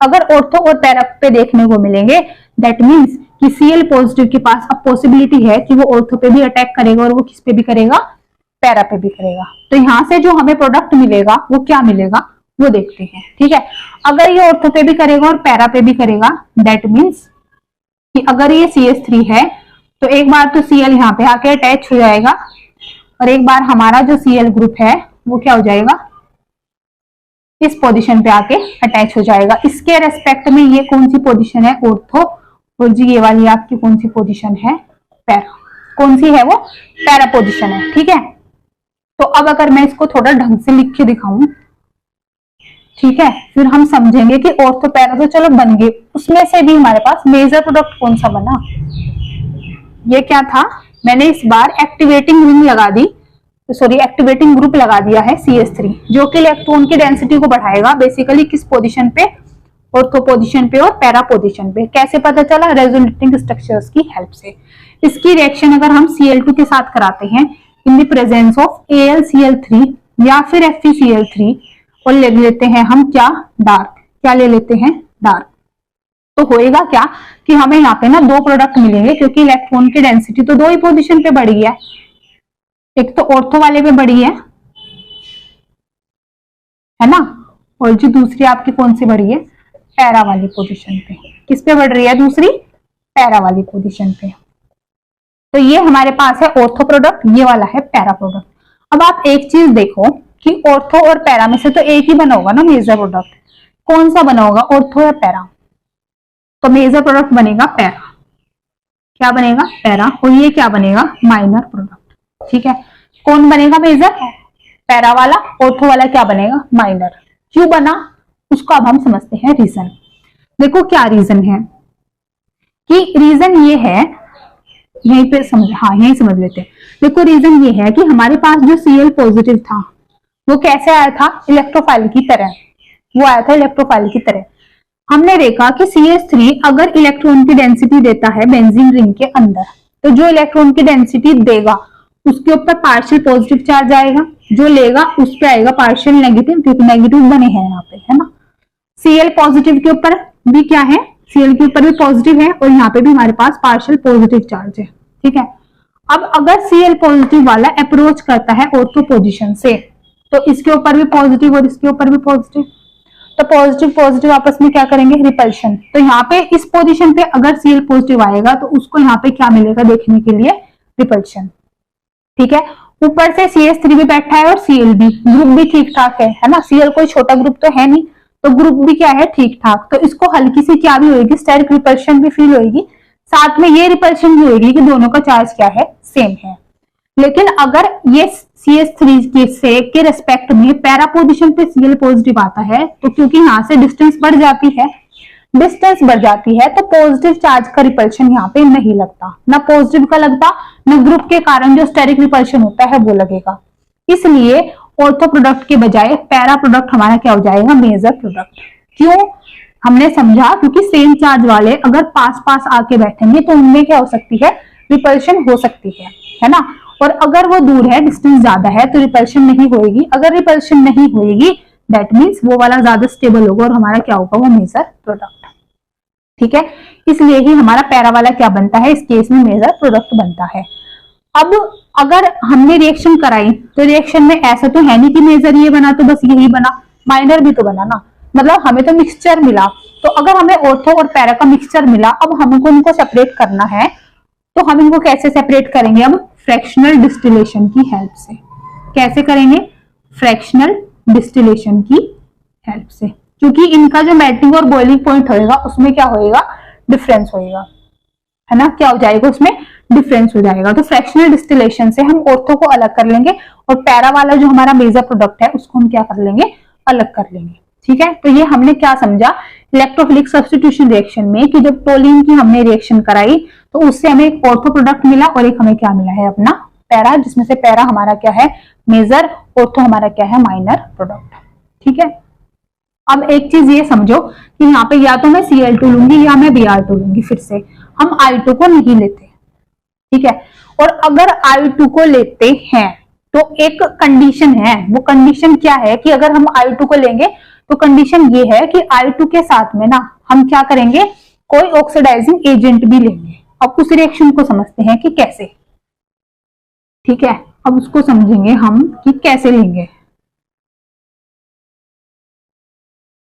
अगर ऑर्थो और पैरा पे देखने को मिलेंगे, दैट मींस कि Cl पॉजिटिव के पास अब पॉसिबिलिटी है कि वो ऑर्थो पे भी अटैक करेगा और वो किस पे भी करेगा, पैरा पे भी करेगा। तो यहां से जो हमें प्रोडक्ट मिलेगा वो क्या मिलेगा, वो देखते हैं। ठीक है, अगर ये ऑर्थो पे भी करेगा और पैरा पे भी करेगा, दैट मींस कि अगर ये CH3 है तो एक बार तो Cl यहाँ पे आके अटैच हो जाएगा और एक बार हमारा जो Cl ग्रुप है वो क्या हो जाएगा, इस पोजीशन पे आके अटैच हो जाएगा। इसके रेस्पेक्ट में ये कौन सी पोजीशन है, ऑर्थो, और जी ये वाली आपकी कौन सी पोजीशन है, पैरा। कौन सी है वो, पैरा पोजीशन है। ठीक है, तो अब अगर मैं इसको थोड़ा ढंग से लिख के दिखाऊं, ठीक है, फिर हम समझेंगे कि ऑर्थो पैरा तो चलो बन गए, उसमें से भी हमारे पास मेजर प्रोडक्ट कौन सा बना। ये क्या था, मैंने इस बार एक्टिवेटिंग रिंग लगा दी, सॉरी एक्टिवेटिंग ग्रुप लगा दिया है CH3, जो कि इलेक्ट्रॉन की डेंसिटी को बढ़ाएगा बेसिकली किस पोजीशन पे, ऑर्थो पोजीशन पे और पैरा पोजीशन पे। कैसे पता चला, रेजोनेटिंग स्ट्रक्चर्स की हेल्प से। इसकी रिएक्शन अगर हम Cl2 के साथ कराते हैं in the presence of AlCl3 या फिर FeCl3 और ले लेते हैं हम क्या, डार्क। क्या ले लेते हैं, डार्क। तो होएगा क्या कि हमें यहाँ पे ना दो प्रोडक्ट मिलेंगे, क्योंकि इलेक्ट्रॉन की डेंसिटी तो दो ही पोजीशन पे बढ़ी है, एक तो ऑर्थो वाले पे बढ़ी है ना, और जो दूसरी आपकी कौन सी बढ़ी है, पैरा वाली पोजीशन पे। किस पे बढ़ रही है, दूसरी पैरा वाली पोजीशन पे। तो ये हमारे पास है ऑर्थो प्रोडक्ट, ये वाला है पैरा प्रोडक्ट। अब आप एक चीज देखो कि ऑर्थो और पैरा में से तो एक ही बना होगा ना मेजर प्रोडक्ट, कौन सा बना होगा, ऑर्थो या पैरा। तो मेजर प्रोडक्ट बनेगा पैरा। क्या बनेगा, पैरा। और ये क्या बनेगा, माइनर प्रोडक्ट। ठीक है, कौन बनेगा मेजर, पैरा वाला, ऑर्थो वाला क्या बनेगा, माइनर। क्यों बना उसको अब हम समझते हैं रीजन। देखो क्या रीजन है, कि रीजन ये है, यहीं पे समझ, हाँ यहीं समझ लेते हैं। देखो रीजन ये है कि हमारे पास जो Cl पॉजिटिव था वो कैसे आया था, इलेक्ट्रोफाइल की तरह, वो आया था इलेक्ट्रोफाइल की तरह। हमने देखा कि CH3 अगर इलेक्ट्रॉन की डेंसिटी देता है बेंजीन रिंग के अंदर, तो जो इलेक्ट्रॉन की डेंसिटी देगा उसके ऊपर पार्शियल पॉजिटिव चार्ज आएगा, जो लेगा उस पे आएगा पार्शियल नेगेटिव, क्योंकि नेगेटिव बने हैं यहाँ पे, है ना। Cl पॉजिटिव के ऊपर भी क्या है, Cl के ऊपर भी पॉजिटिव है और यहाँ पे भी हमारे पास पार्शियल पॉजिटिव चार्ज है। ठीक है, अब अगर Cl पॉजिटिव वाला अप्रोच करता है ऑर्थो पोजीशन से, तो इसके ऊपर भी पॉजिटिव और इसके ऊपर भी पॉजिटिव, तो पॉजिटिव पॉजिटिव आपस में क्या करेंगे, रिपल्शन। तो यहाँ पे इस पोजीशन पे अगर Cl पॉजिटिव आएगा तो उसको यहाँ पे क्या मिलेगा देखने के लिए, रिपल्शन। ठीक है, ऊपर से CH3 भी बैठा है और Cl भी, ग्रुप भी ठीक ठाक है ना। Cl कोई छोटा ग्रुप तो है नहीं, तो ग्रुप भी क्या है, ठीक ठाक। तो इसको हल्की सी क्या भी होगी, स्टेरिक रिपल्शन भी फील होगी, साथ में ये रिपल्शन भी होगी कि दोनों का चार्ज क्या है, सेम है। लेकिन अगर ये CH3 के रेस्पेक्ट में पैरा पोजीशन पे Cl पॉजिटिव आता है, तो क्योंकि यहाँ से डिस्टेंस बढ़ जाती है, तो पॉजिटिव चार्ज का रिपल्शन यहाँ पे नहीं लगता, ना पॉजिटिव का लगता, ना ग्रुप के कारण जो स्टेरिक रिपल्शन होता है वो लगेगा। इसलिए ऑर्थो प्रोडक्ट के बजाय पैरा प्रोडक्ट हमारा क्या हो जाएगा, मेजर प्रोडक्ट। क्यों, हमने समझा क्योंकि सेम चार्ज वाले अगर पास पास आके बैठेंगे तो उनमें क्या हो सकती है, रिपल्शन हो सकती है ना। और अगर वो दूर है, डिस्टेंस ज्यादा है, तो रिपल्शन नहीं होगी। अगर रिपल्शन नहीं होगी दैट मीन्स वो वाला ज्यादा स्टेबल होगा और हमारा क्या होगा, वो मेजर प्रोडक्ट। ठीक है, इसलिए ही हमारा पैरा वाला क्या बनता है, इस केस में मेजर प्रोडक्ट बनता है। अब अगर हमने रिएक्शन कराई तो रिएक्शन में ऐसा तो है नहीं कि मेजर ये बना तो बस यही बना, माइनर भी तो बना ना, मतलब हमें तो मिक्सचर मिला। तो अगर हमें ऑर्थो और पैरा का मिक्सचर मिला, अब हमको इनको सेपरेट करना है, तो हम इनको कैसे सेपरेट करेंगे, अब फ्रैक्शनल डिस्टिलेशन की हेल्प से। कैसे करेंगे, फ्रैक्शनल डिस्टिलेशन की हेल्प से, क्योंकि इनका जो मेल्टिंग और बॉइलिंग पॉइंट होएगा उसमें क्या होएगा, डिफरेंस होएगा, है ना, क्या हो जाएगा, उसमें डिफरेंस हो जाएगा। तो फ्रैक्शनल डिस्टिलेशन से हम ऑर्थो को अलग कर लेंगे और पैरा वाला जो हमारा मेजर प्रोडक्ट है उसको हम क्या कर लेंगे, अलग कर लेंगे। ठीक है, तो ये हमने क्या समझा इलेक्ट्रोफिलिक सब्स्टिट्यूशन रिएक्शन में कि जब टोलिन की हमने रिएक्शन कराई तो उससे हमें एक ऑर्थो प्रोडक्ट मिला और एक हमें क्या मिला है, अपना पैरा, जिसमें से पैरा हमारा क्या है, मेजर, ऑर्थो हमारा क्या है, माइनर प्रोडक्ट। ठीक है, अब एक चीज ये समझो कि यहाँ पे या तो मैं Cl2 लूंगी या मैं Br2 लूंगी, फिर से हम I2 को नहीं लेते। ठीक है, और अगर I2 को लेते हैं तो एक कंडीशन है, वो कंडीशन क्या है कि अगर हम I2 को लेंगे तो कंडीशन ये है कि I2 के साथ में ना हम क्या करेंगे, कोई ऑक्सीडाइजिंग एजेंट भी लेंगे। अब उस रिएक्शन को समझते हैं कि कैसे। ठीक है, अब उसको समझेंगे हम कि कैसे लेंगे।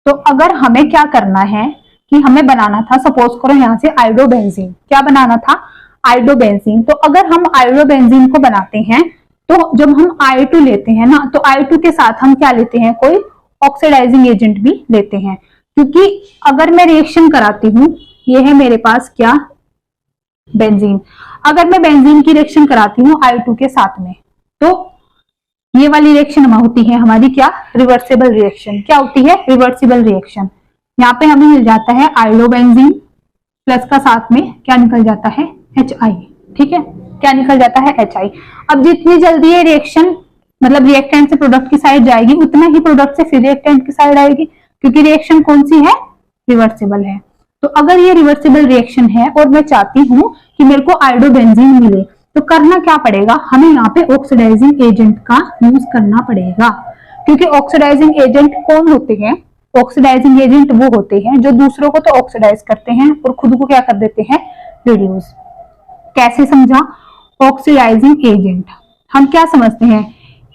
तो अगर हमें क्या करना है कि हमें बनाना था, सपोज करो यहां से आयोडोबेंजीन, क्या बनाना था, आयोडोबेंजीन। तो अगर हम आयोडोबेंजीन को बनाते हैं तो जब हम I2 लेते हैं ना, तो I2 के साथ हम क्या लेते हैं, कोई ऑक्सीडाइजिंग एजेंट भी लेते हैं। क्योंकि अगर मैं रिएक्शन कराती हूँ, ये है मेरे पास क्या, बेंजीन, अगर मैं बेंजीन की रिएक्शन कराती हूँ I2 के साथ में, तो ये वाली रिएक्शन होती है हमारी क्या, रिवर्सिबल रिएक्शन। क्या होती है, रिवर्सिबल रिएक्शन। यहाँ पे हमें मिल जाता है आयोडोबेंजीन प्लस का साथ में क्या निकल जाता है, HI। ठीक है, क्या निकल जाता है, HI। अब जितनी जल्दी ये रिएक्शन मतलब रिएक्टेंट से प्रोडक्ट की साइड जाएगी, उतना ही प्रोडक्ट से फिर रिएक्टेंट की साइड आएगी, क्योंकि रिएक्शन कौन सी है, रिवर्सिबल है। तो अगर ये रिवर्सिबल रिएक्शन है और मैं चाहती हूँ कि मेरे को आयोडोबेंजीन मिले, तो करना क्या पड़ेगा, हमें यहाँ पे ऑक्सीडाइजिंग एजेंट का यूज करना पड़ेगा। क्योंकि ऑक्सीडाइजिंग एजेंट कौन होते हैं, ऑक्सीडाइजिंग एजेंट वो होते हैं जो दूसरों को तो ऑक्सीडाइज करते हैं और खुद को क्या कर देते हैं, रिड्यूस। कैसे समझा, ऑक्सीडाइजिंग एजेंट हम क्या समझते हैं,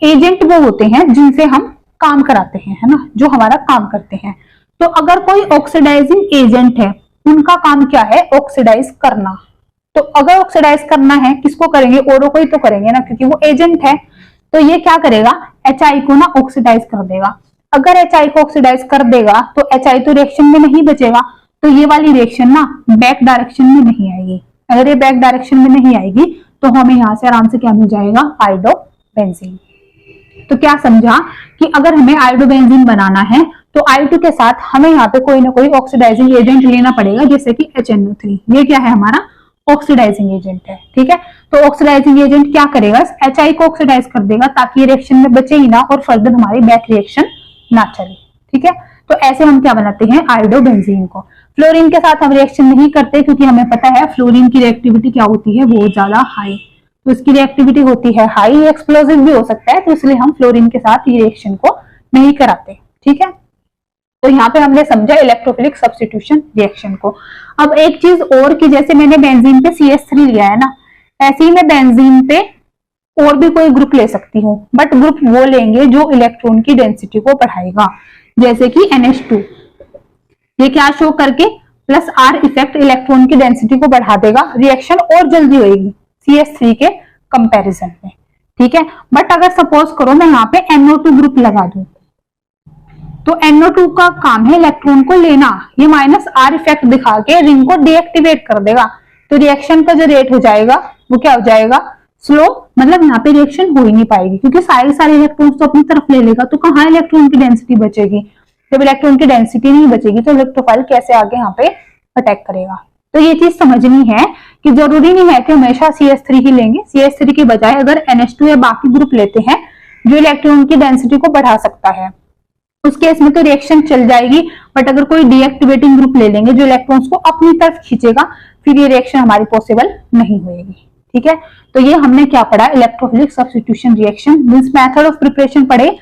एजेंट वो होते हैं जिनसे हम काम कराते हैं, है ना, जो हमारा काम करते हैं। तो अगर कोई ऑक्सीडाइजिंग एजेंट है, उनका काम क्या है, ऑक्सीडाइज करना। तो अगर ऑक्सीडाइज करना है, किसको करेंगे, औरों को ही तो करेंगे ना, क्योंकि वो एजेंट है। तो ये क्या करेगा, HI को ना ऑक्सीडाइज कर देगा। अगर HI को ऑक्सीडाइज कर देगा तो HI तो रिएक्शन में नहीं बचेगा, तो ये वाली रिएक्शन ना बैक डायरेक्शन में नहीं आएगी। अगर ये बैक डायरेक्शन में नहीं आएगी तो हमें यहाँ से आराम से क्या मिल जाएगा, आयोडोबेंजीन। तो क्या समझा कि अगर हमें आयोडोबेंजीन बनाना है तो I2 के साथ हमें यहाँ पे कोई ना कोई ऑक्सीडाइजिंग एजेंट लेना पड़ेगा, जैसे कि HNO3। ये क्या है, हमारा ऑक्सीडाइजिंग एजेंट है। ठीक है, तो ऑक्सीडाइजिंग एजेंट क्या करेगा, HI को ऑक्सीडाइज कर देगा ताकि ये रिएक्शन में बचे ही ना और फर्दर हमारी बैक रिएक्शन ना चले। ठीक है, तो ऐसे हम क्या बनाते हैं, आयोडोबेंजीन को। फ्लोरीन के साथ हम रिएक्शन नहीं करते, क्योंकि हमें पता है फ्लोरीन की रिएक्टिविटी क्या होती है, बहुत ज्यादा हाई। तो इसकी रिएक्टिविटी होती है हाई, एक्सप्लोसिव भी हो सकता है, तो इसलिए हम फ्लोरीन के साथ ये रिएक्शन को नहीं कराते। ठीक है, तो यहाँ पे हमने समझा इलेक्ट्रोफिलिक सब्स्टिट्यूशन रिएक्शन को। अब एक चीज और कि जैसे मैंने बेंजीन पे CH3 लिया है ना, ऐसे ही मैं बेंजीन पे और भी कोई ग्रुप ले सकती हूँ, बट ग्रुप वो लेंगे जो इलेक्ट्रॉन की डेंसिटी को बढ़ाएगा, जैसे कि NH2। ये क्या शो करके प्लस R इफेक्ट इलेक्ट्रॉन की डेंसिटी को बढ़ा देगा, रिएक्शन और जल्दी होगी CH3 के कंपैरिजन में। ठीक है, बट अगर सपोज करो मैं यहाँ पे NO2 ग्रुप लगा दूं, तो NO2 का काम है इलेक्ट्रॉन को लेना, ये -R इफेक्ट दिखा के रिंग को डीएक्टिवेट कर देगा। तो रिएक्शन का जो रेट हो जाएगा वो क्या हो जाएगा, स्लो मतलब यहाँ पे रिएक्शन हो ही नहीं पाएगी, क्योंकि सारे इलेक्ट्रॉन्स तो अपनी तरफ ले लेगा, तो कहाँ इलेक्ट्रॉन की डेंसिटी बचेगी? जब इलेक्ट्रॉन की डेंसिटी नहीं बचेगी तो इलेक्ट्रोफाइल कैसे आगे यहाँ पे अटैक करेगा? तो ये चीज समझनी है कि जरूरी नहीं है कि हमेशा CH3 ही लेंगे। CH3 के बजाय अगर NH2 या बाकी ग्रुप लेते हैं जो इलेक्ट्रॉन की डेंसिटी को बढ़ा सकता है, उस केस में तो रिएक्शन चल जाएगी। बट अगर कोई डीएक्टिवेटिंग ग्रुप ले लेंगे जो इलेक्ट्रॉन्स को अपनी तरफ खींचेगा, फिर ये रिएक्शन हमारी पॉसिबल नहीं होगी। ठीक है, तो ये हमने क्या पढ़ा? Electrophilic substitution reaction means method of preparation पढ़े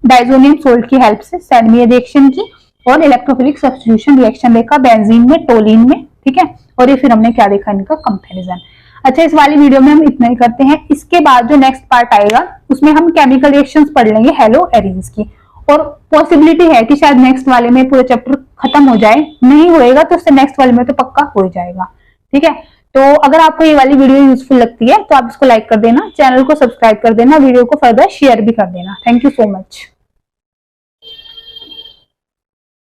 डाइजोनियम सोल्ट की हेल्प से सैलमिया रिएक्शन की, और इलेक्ट्रोफिलिक सब्स्टिट्यूशन रिएक्शन देखा बेंजीन में, टोलिन में। ठीक है, और ये फिर हमने क्या देखा? इनका कंपैरिजन। अच्छा, इस वाली वीडियो में हम इतना ही करते हैं। इसके बाद जो नेक्स्ट पार्ट आएगा उसमें हम केमिकल रिएक्शंस पढ़ लेंगे हेलो एरीन्स की, और पॉसिबिलिटी है कि शायद नेक्स्ट वाले में पूरा चैप्टर खत्म हो जाए, नहीं होएगा तो उससे नेक्स्ट वाले में तो पक्का हो जाएगा। ठीक है, तो अगर आपको ये वाली वीडियो यूजफुल लगती है तो आप इसको लाइक कर देना, चैनल को सब्सक्राइब कर देना, वीडियो को फर्दर शेयर भी कर देना। Thank you so much.